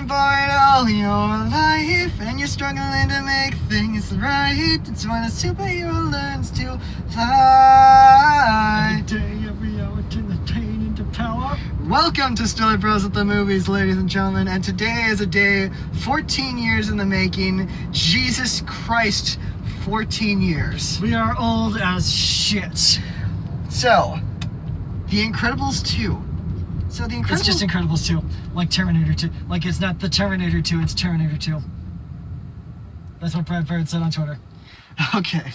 working for it all your life, and you're struggling to make things right. It's when a superhero learns to fly. Every day, every hour, turn the pain into power. Welcome to StillerBros at the movies, ladies and gentlemen. And today is a day 14 years in the making. Jesus Christ, 14 years. We are old as shit. So, The Incredibles 2. So The Incredibles... It's just Incredibles 2, like Terminator 2. Like, it's not the Terminator 2, it's Terminator 2. That's what Brad Bird said on Twitter. Okay.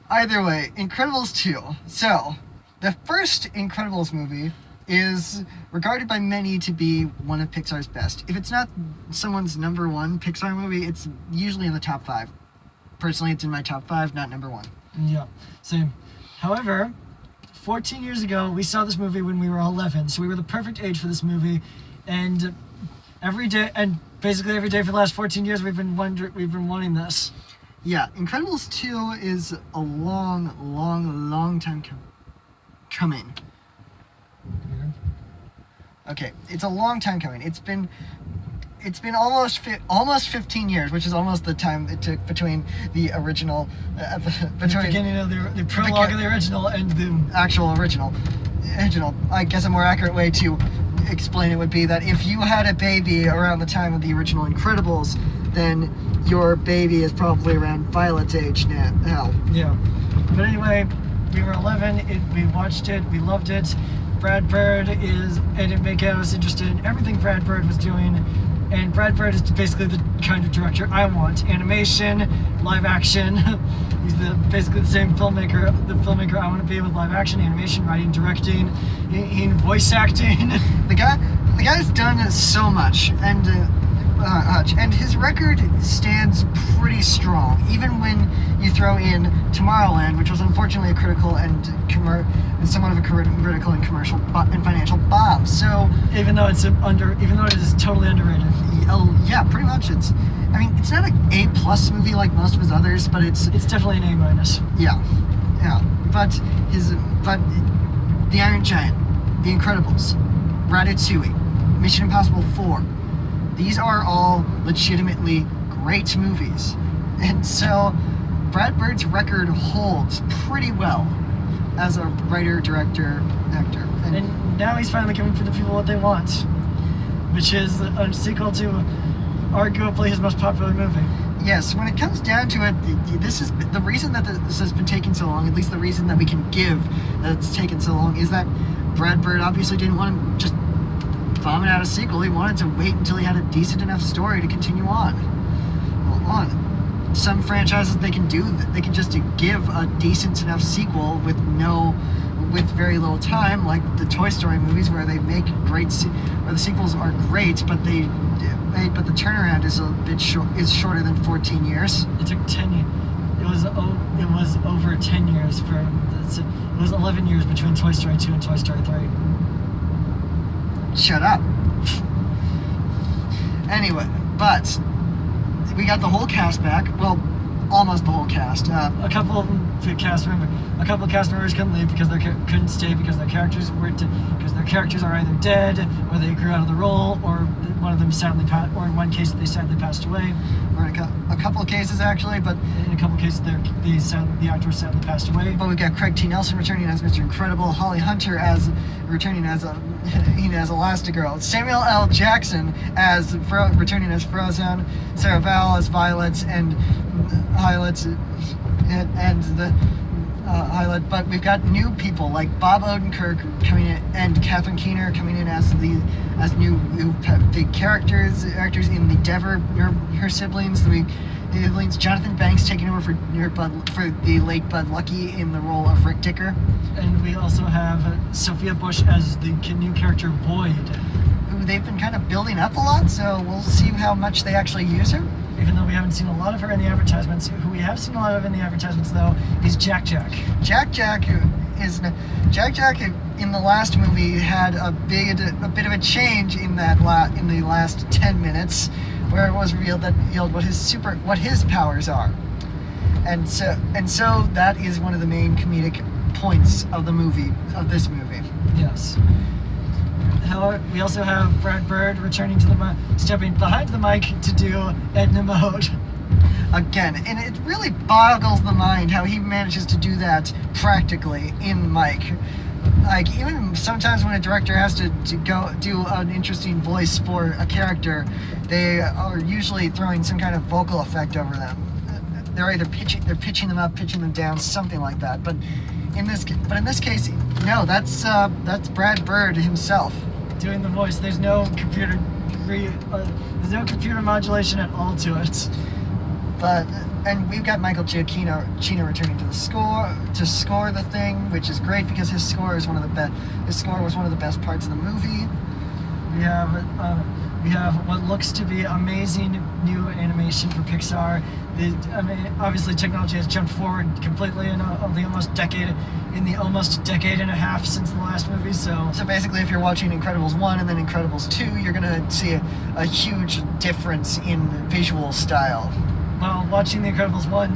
Either way, Incredibles 2. So, the first Incredibles movie is regarded by many to be one of Pixar's best. If it's not someone's number one Pixar movie, it's usually in the top 5. Personally, it's in my top 5, not number 1. Yeah, same. However, 14 years ago, we saw this movie when we were 11, so we were the perfect age for this movie, and basically every day for the last 14 years, we've been wanting this. Yeah, Incredibles 2 is a long time coming. Okay, it's a long time coming. It's been almost 15 years, which is almost the time it took between the original, the beginning of the prologue of the original and the actual original. I guess a more accurate way to explain it would be that if you had a baby around the time of the original Incredibles, then your baby is probably around Violet's age now. Yeah, but anyway, we were 11. We watched it. We loved it. Brad Bird and it made us interested in everything Brad Bird was doing. And Brad Bird is basically the kind of director I want. Animation, live action. He's basically the same filmmaker, the filmmaker I want to be with live action, animation, writing, directing, voice acting. The guy's done so much, and his record stands pretty strong, even when you throw in Tomorrowland, which was unfortunately a critical and somewhat of a critical and commercial and financial bomb. So even though it is totally underrated. Yeah, pretty much. It's not an A+ movie like most of his others, but it's definitely an A-. Yeah. But The Iron Giant, The Incredibles, Ratatouille, Mission Impossible 4. These are all legitimately great movies. And so Brad Bird's record holds pretty well as a writer, director, actor. And now he's finally giving the people what they want, which is a sequel to arguably his most popular movie. Yes, when it comes down to it, this is the reason that this has been taking so long, at least the reason that we can give that it's taken so long, is that Brad Bird obviously didn't want to just vomit out a sequel. He wanted to wait until he had a decent enough story to continue on. Some franchises they can just give a decent enough sequel with very little time, like the Toy Story movies, where they make where the sequels are great, but the turnaround is shorter than 14 years. It took 10 years. It was over 10 years it was 11 years between Toy Story 2 and Toy Story 3. Shut up. Anyway, but we got the whole cast back. Well, almost the whole cast. A couple of cast members couldn't leave because they couldn't stay because their characters are either dead or they grew out of the role, or one of them or in one case they sadly passed away. Or in a couple of cases actually, but in a couple of cases the actor sadly passed away. But we've got Craig T. Nelson returning as Mr. Incredible, Holly Hunter returning as Elastigirl, Samuel L. Jackson returning as Frozen, Sarah Vowell as Violet and but we've got new people like Bob Odenkirk coming in and Catherine Keener coming in as new big actors in the Dever, her siblings. Jonathan Banks taking over for the late Bud Lucky in the role of Rick Dicker. And we also have Sophia Bush as the new character Void, who they've been kind of building up a lot, so we'll see how much they actually use her. Even though we haven't seen a lot of her in the advertisements. Who we have seen a lot of in the advertisements, though, is Jack. Jack in the last movie had a bit of a change in the last 10 minutes, where it was revealed what his powers are, and so that is one of the main comedic points of this movie. Yes. However, we also have Brad Bird returning to the stepping behind the mic to do Edna Mode. Again, and it really boggles the mind how he manages to do that practically in mic. Like, even sometimes when a director has to go do an interesting voice for a character, they are usually throwing some kind of vocal effect over them. They're either pitching them up, pitching them down, something like that. But in this case, no, that's Brad Bird himself doing the voice. There's no computer modulation at all to it. And we've got Michael Giacchino returning to the score to score the thing, which is great because his score is one of the best. His score was one of the best parts of the movie. We have what looks to be amazing new animation for Pixar. Obviously technology has jumped forward completely in the almost decade and a half since the last movie. So basically, if you're watching Incredibles 1 and then Incredibles 2, you're gonna see a huge difference in visual style. While watching The Incredibles 1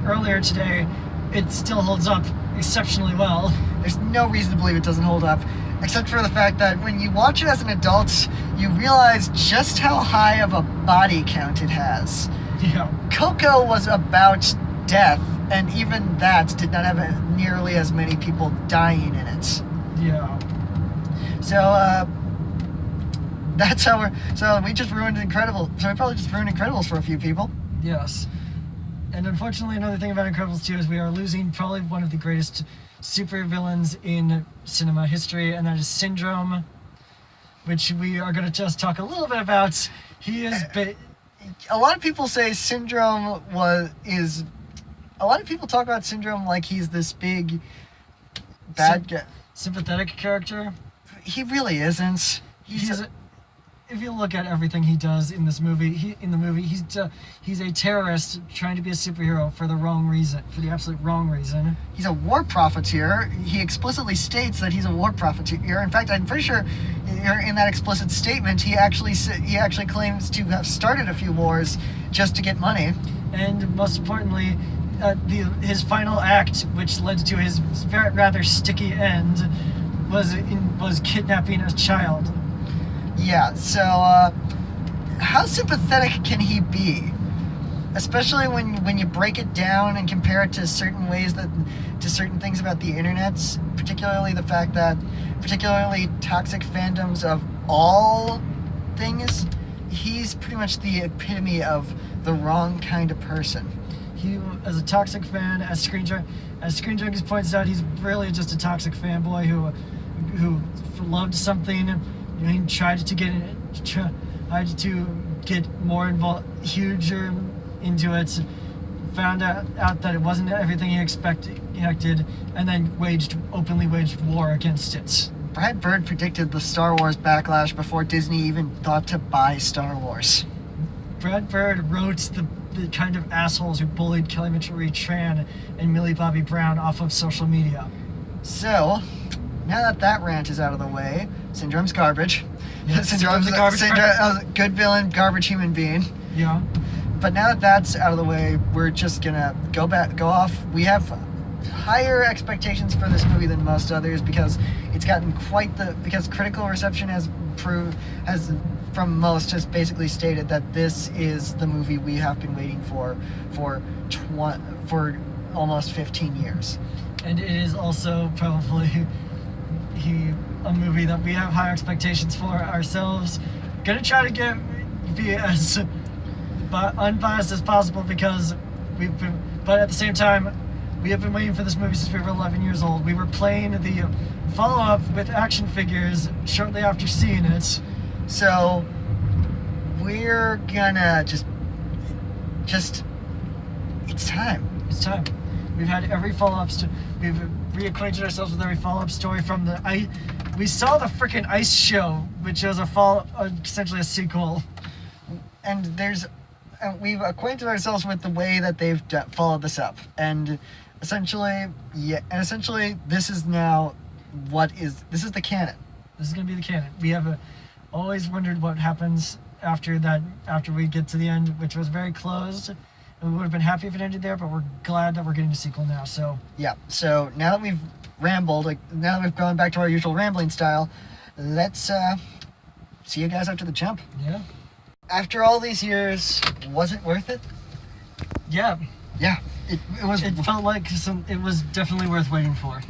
earlier today, it still holds up exceptionally well. There's no reason to believe it doesn't hold up, except for the fact that when you watch it as an adult, you realize just how high of a body count it has. Yeah. Coco was about death, and even that did not have nearly as many people dying in it. Yeah. So, that's how we just ruined Incredibles. So we probably just ruined Incredibles for a few people. Yes. And unfortunately, another thing about Incredibles 2 is we are losing probably one of the greatest supervillains in cinema history, and that is Syndrome, which we are going to just talk a little bit about. He is... A lot of people say Syndrome is... A lot of people talk about Syndrome like he's this big bad guy. Sympathetic character. He really isn't. If you look at everything he does in this movie, he's a terrorist trying to be a superhero for the wrong reason, for the absolute wrong reason. He's a war profiteer. He explicitly states that he's a war profiteer. In fact, I'm pretty sure in that explicit statement, he actually claims to have started a few wars just to get money. And most importantly, his final act, which led to his rather sticky end, was kidnapping a child. Yeah, so how sympathetic can he be? Especially when you break it down and compare it to certain things about the internet, particularly the fact that toxic fandoms of all things, he's pretty much the epitome of the wrong kind of person. He, as a toxic fan, as Screen Junkies points out, he's really just a toxic fanboy who loved something. He tried to get more involved, huger into it, found out that it wasn't everything he expected, and then openly waged war against it. Brad Bird predicted the Star Wars backlash before Disney even thought to buy Star Wars. Brad Bird wrote the kind of assholes who bullied Kelly Mitchell-Reed Tran and Millie Bobby Brown off of social media. So, now that rant is out of the way, Syndrome's garbage. Yeah, Syndrome's a garbage. Good villain, garbage human being. Yeah. But now that that's out of the way, we're just gonna go off. We have higher expectations for this movie than most others because it's gotten because critical reception has basically stated that this is the movie we have been waiting for almost 15 years. And it is also probably a movie that we have high expectations for ourselves. Gonna try to be as unbiased as possible because but at the same time, we have been waiting for this movie since we were 11 years old. We were playing the follow-up with action figures shortly after seeing it. So we're gonna just it's time. It's time. We've had every follow-up we've reacquainted ourselves with every follow-up story from we saw the freaking Ice Show, which was essentially a sequel. And we've acquainted ourselves with the way that they've followed this up. And essentially, this is now this is the canon. This is going to be the canon. We have always wondered what happens after we get to the end, which was very closed. And we would have been happy if it ended there, but we're glad that we're getting a sequel now. So yeah. So now that we've rambled, now that we've gone back to our usual rambling style, let's see you guys after the jump. Yeah. After all these years, was it worth it? Yeah. Yeah, it was. It felt like it was definitely worth waiting for.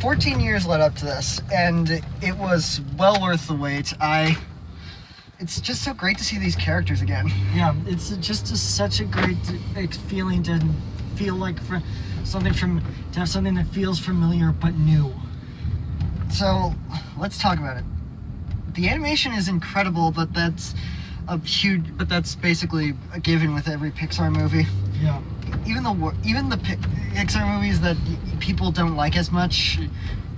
14 years led up to this, and it was well worth the wait. It's just so great to see these characters again. Yeah, it's just such a great feeling to feel like to have something that feels familiar but new. So, let's talk about it. The animation is incredible, but that's basically a given with every Pixar movie. Yeah. Even the Pixar movies that people don't like as much,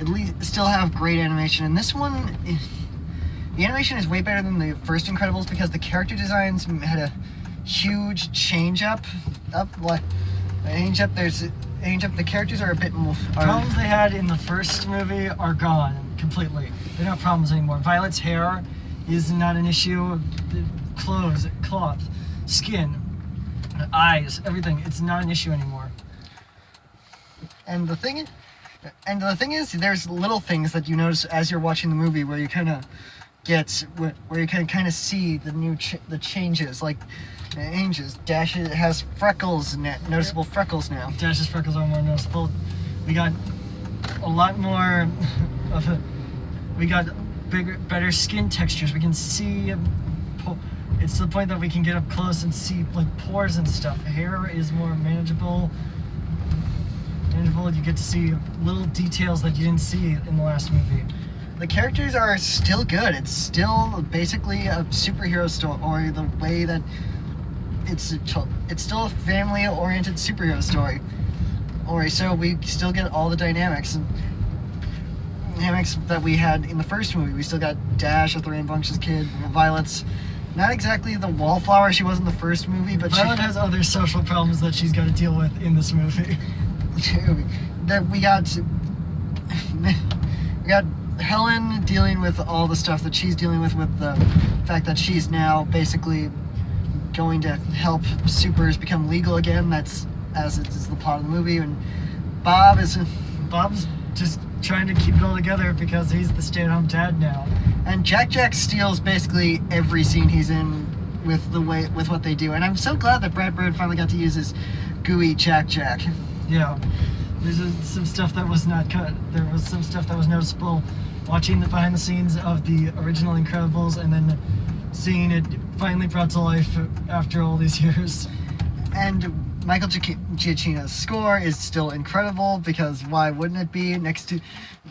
at least still have great animation. And this one, the animation is way better than the first Incredibles because the character designs had a huge change up. The characters are a bit more. Problems they had in the first movie are gone completely. They're not problems anymore. Violet's hair is not an issue. Clothes, cloth, skin, eyes, everything. It's not an issue anymore. And the thing is, there's little things that you notice as you're watching the movie where you kind of see the changes, like changes. Dash has freckles, noticeable freckles now. Dash's freckles are more noticeable. We got a lot more we got better skin textures. We can see. It's to the point that we can get up close and see like pores and stuff. Hair is more manageable. You get to see little details that you didn't see in the last movie. The characters are still good. It's still basically a superhero story. The way that it's still a family-oriented superhero story. So we still get all the dynamics that we had in the first movie. We still got Dash, a rambunctious kid. Violet's not exactly the wallflower she was in the first movie, but Violet has other social problems that she's got to deal with in this movie. we got Helen dealing with all the stuff that she's dealing with the fact that she's now basically going to help supers become legal again. That's as it is the plot of the movie. And Bob's just trying to keep it all together because he's the stay-at-home dad now. And Jack steals basically every scene he's in with what they do. And I'm so glad that Brad Bird finally got to use his gooey Jack. Yeah. There's some stuff that was not cut. There was some stuff that was noticeable watching the behind the scenes of the original Incredibles and then seeing it finally brought to life after all these years. And Michael Giacchino's score is still incredible because why wouldn't it be? Next to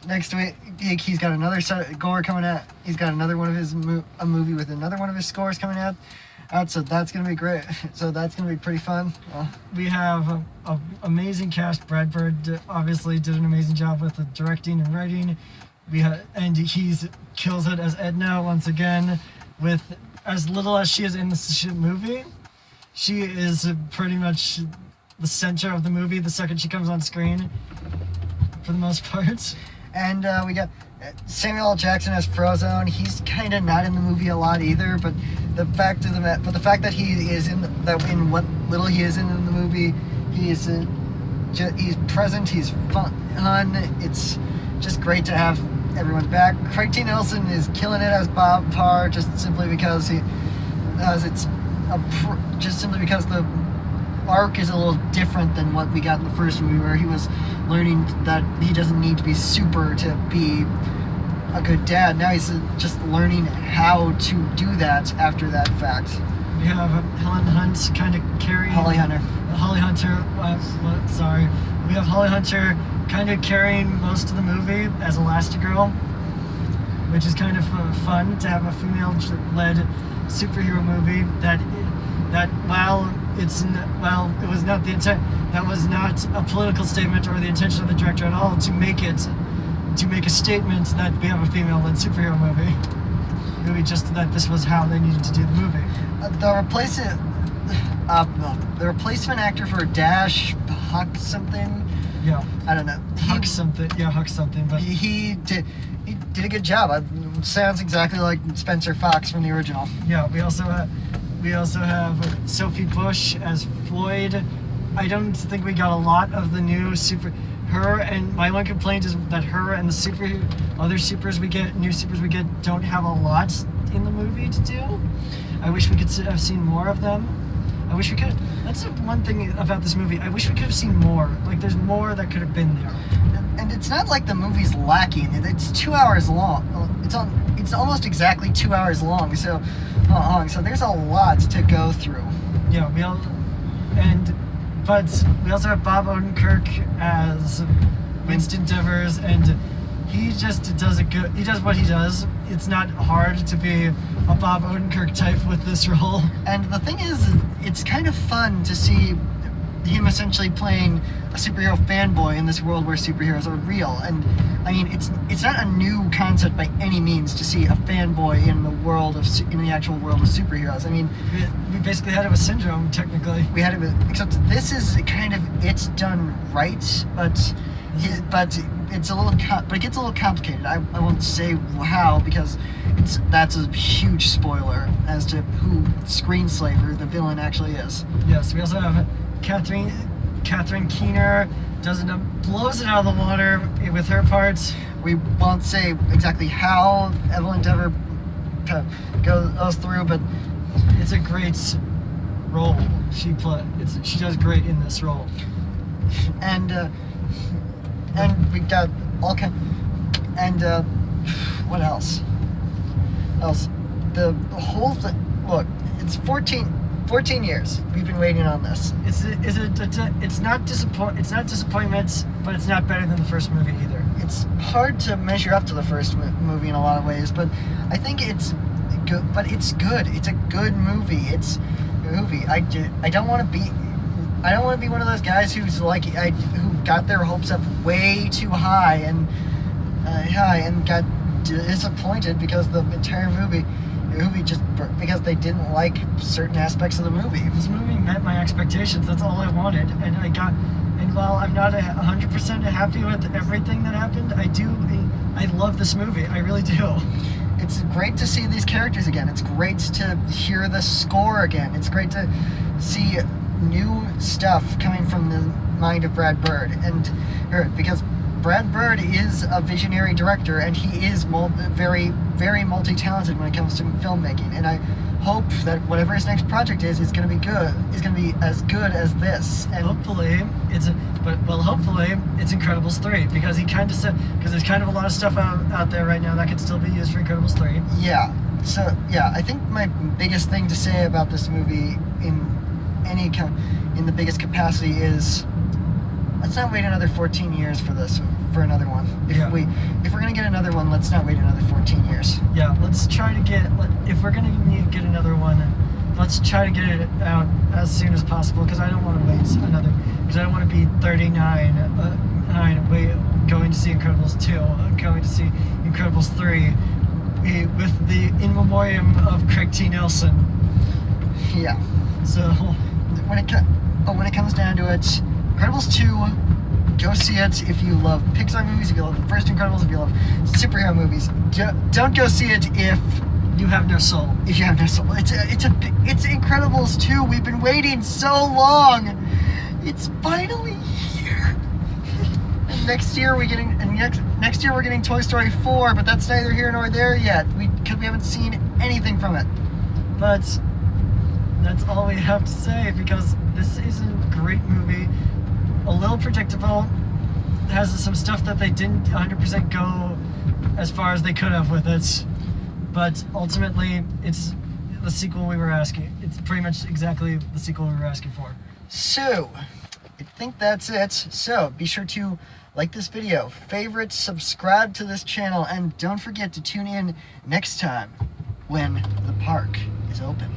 it, he's got another score coming out. He's got another one of his a movie with another one of his scores coming out. So that's gonna be great. So that's gonna be pretty fun. We have an amazing cast. Brad Bird obviously did an amazing job with the directing and writing. And he's kills it as Edna once again. With as little as she is in this movie, she is pretty much the center of the movie the second she comes on screen, for the most part. And we got Samuel L. Jackson as Frozone. He's kind of not in the movie a lot either, but the fact that he is in what little he is in the movie, he's present. He's fun. It's just great to have everyone back. Craig T. Nelson is killing it as Bob Parr, just simply because the arc is a little different than what we got in the first movie, where he was learning that he doesn't need to be super to be a good dad. Now he's just learning how to do that after that fact. We have Helen Hunt kind of carrying... Holly Hunter. We have Holly Hunter kind of carrying most of the movie as Elastigirl, which is kind of fun to have a female-led superhero movie that it was not the intent. That was not a political statement or the intention of the director at all to make a statement that we have a female-led superhero movie. Maybe just that this was how they needed to do the movie. The replacement actor for Dash, Huck something. Yeah. I don't know. Huck something. But he did a good job. It sounds exactly like Spencer Fox from the original. Yeah. We also have Sophie Bush as Floyd. I don't think we got a lot of the new her and my one complaint is that her and the other supers we get, new supers we get, don't have a lot in the movie to do. I wish we could have seen more of them. I wish we could. That's the one thing about this movie. I wish we could have seen more. Like, there's more that could have been there. And it's not like the movie's lacking. It's 2 hours long. It's almost exactly 2 hours long. So there's a lot to go through. Yeah, but we also have Bob Odenkirk as Winston Devers, and he just does he does what he does. It's not hard to be a Bob Odenkirk type with this role. And the thing is, it's kind of fun to see him essentially playing a superhero fanboy in this world where superheroes are real. And I mean, it's not a new concept by any means to see a fanboy in the actual world of superheroes. I mean, we basically had it with Syndrome, technically. We had it with, except this is kind of, it's done right, but it's a little, but it gets a little complicated. I won't say how, because that's a huge spoiler as to who Screenslaver, the villain, actually is. Yes, we also have Catherine Keener blows it out of the water with her parts. We won't say exactly how Evelyn Dever goes through, but it's a great role she does great in this role. And we got all kind. And what else? The whole thing. Look, it's 14 years we've been waiting on this. It's not disappointments, but it's not better than the first movie either. It's hard to measure up to the first movie in a lot of ways, but I think it's good. But it's good. It's a good movie. It's a movie. I don't want to be one of those guys who got their hopes up way too high and got disappointed because the entire movie just because they didn't like certain aspects of the movie. This movie met my expectations. That's all I wanted, and while I'm not 100% happy with everything that happened, I love this movie. I really do. It's great to see these characters again. It's great to hear the score again. It's great to see new stuff coming from the mind of Brad Bird, because Brad Bird is a visionary director, and he is very, very multi-talented when it comes to filmmaking. And I hope that whatever his next project is going to be good. Is going to be as good as this. And hopefully it's Incredibles 3, because there's kind of a lot of stuff out there right now that could still be used for Incredibles 3. Yeah. So yeah, I think my biggest thing to say about this movie in the biggest capacity is, let's not wait another 14 years for another one. If we're gonna get another one, let's not wait another 14 years. Yeah, let's try to if we're gonna get another one, let's try to get it out as soon as possible, because I don't want to wait because I don't want to be 39 going to see Incredibles 2, going to see Incredibles 3 with the in memoriam of Craig T. Nelson. Yeah. So when it comes down to it, Incredibles 2, go see it if you love Pixar movies, if you love the first Incredibles, if you love superhero movies. Don't go see it if you have no soul. If you have no soul. It's Incredibles 2. We've been waiting so long. It's finally here. And next year we're getting Toy Story 4, but that's neither here nor there yet. Because we haven't seen anything from it. But that's all we have to say, because this is a great movie. A little predictable. It has some stuff that they didn't 100% go as far as they could have with it. But ultimately, it's the sequel we were asking. It's pretty much exactly the sequel we were asking for. So, I think that's it. So, be sure to like this video, favorite, subscribe to this channel, and don't forget to tune in next time when the park is open.